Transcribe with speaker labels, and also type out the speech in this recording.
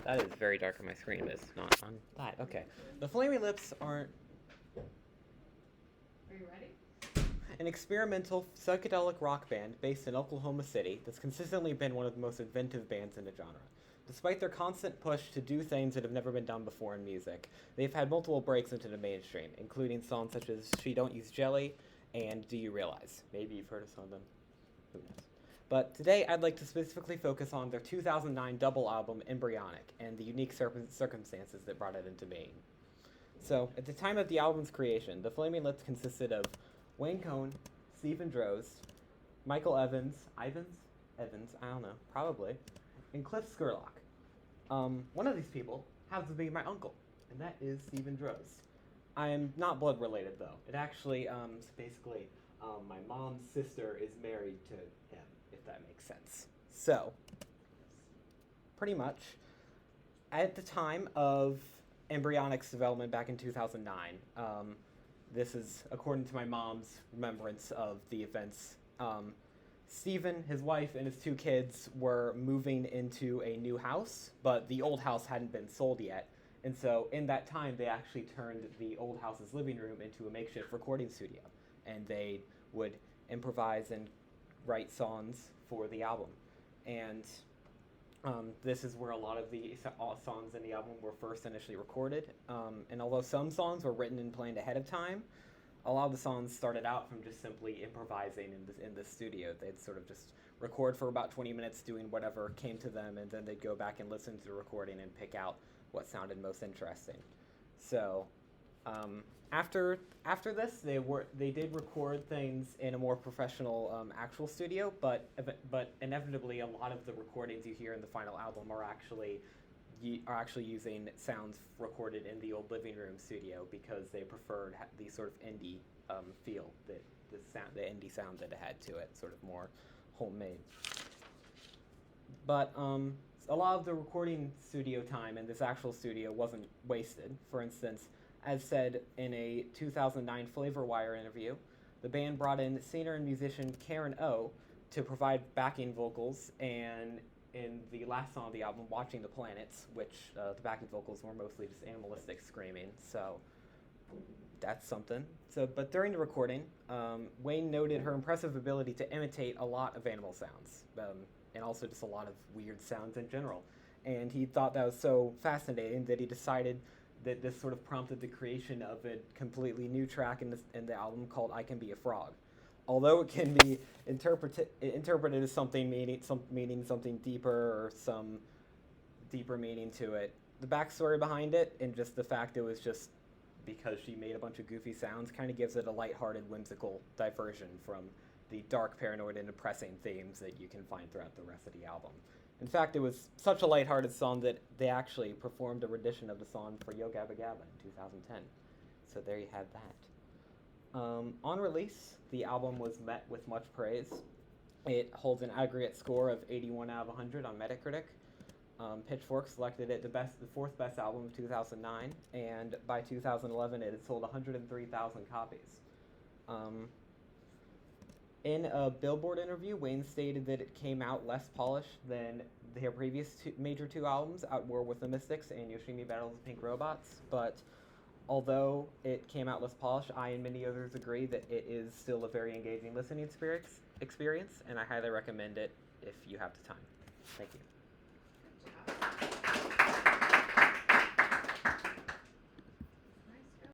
Speaker 1: That is very dark on my screen, but it's not on that. Okay. The Flaming Lips aren't
Speaker 2: Are you ready?
Speaker 1: an experimental psychedelic rock band based in Oklahoma City that's consistently been one of the most inventive bands in the genre. Despite their constant push to do things that have never been done before in music, they've had multiple breaks into the mainstream, including songs such as She Don't Use Jelly and Do You Realize? Maybe you've heard of some of them. Who knows? But today I'd like to specifically focus on their 2009 double album, Embryonic, and the unique circumstances that brought it into being. So, at the time of the album's creation, the Flaming Lips consisted of Wayne Cohn, Stephen Drozd, Michael Evans, Evans, I don't know, probably, and Cliff Skurlock. One of these people happens to be my uncle, and that is Stephen Drozd. I am not blood related though. It actually, basically, my mom's sister is married to him, if that makes sense. So, pretty much, at the time of Embryonic's development back in 2009, this is according to my mom's remembrance of the events. Stephen, his wife, and his two kids were moving into a new house, but the old house hadn't been sold yet. And so in that time, they actually turned the old house's living room into a makeshift recording studio. And they would improvise and write songs for the album. And this is where a lot of the songs in the album were first initially recorded. And although some songs were written and planned ahead of time, a lot of the songs started out from just simply improvising in the studio. They'd sort of just record for about 20 minutes doing whatever came to them, and then they'd go back and listen to the recording and pick out what sounded most interesting. So after this, they did record things in a more professional actual studio, but inevitably a lot of the recordings you hear in the final album are actually using sounds recorded in the old living room studio because they preferred the sort of indie feel that the indie sound that it had to it, sort of more homemade. But a lot of the recording studio time in this actual studio wasn't wasted. For instance, as said in a 2009 Flavor Wire interview, the band brought in singer and musician Karen O to provide backing vocals, and in the last song of the album, Watching the Planets, which the backing vocals were mostly just animalistic screaming, so that's something. But during the recording, Wayne noted her impressive ability to imitate a lot of animal sounds, and also just a lot of weird sounds in general. And he thought that was so fascinating that he decided that this sort of prompted the creation of a completely new track in the album called I Can Be a Frog. Although it can be interpreted as something meaning something deeper or some deeper meaning to it, the backstory behind it and just the fact it was just because she made a bunch of goofy sounds kind of gives it a lighthearted, whimsical diversion from the dark, paranoid, and depressing themes that you can find throughout the rest of the album. In fact, it was such a lighthearted song that they actually performed a rendition of the song for Yo Gabba Gabba in 2010. So there you have that. On release, the album was met with much praise. It holds an aggregate score of 81 out of 100 on Metacritic. Pitchfork selected it the fourth best album of 2009, and by 2011 it had sold 103,000 copies. In a Billboard interview, Wayne stated that it came out less polished than their previous major two albums, At War with the Mystics and Yoshimi Battles of Pink Robots, but although it came out less polished, I and many others agree that it is still a very engaging listening experience, and I highly recommend it if you have the time. Thank you.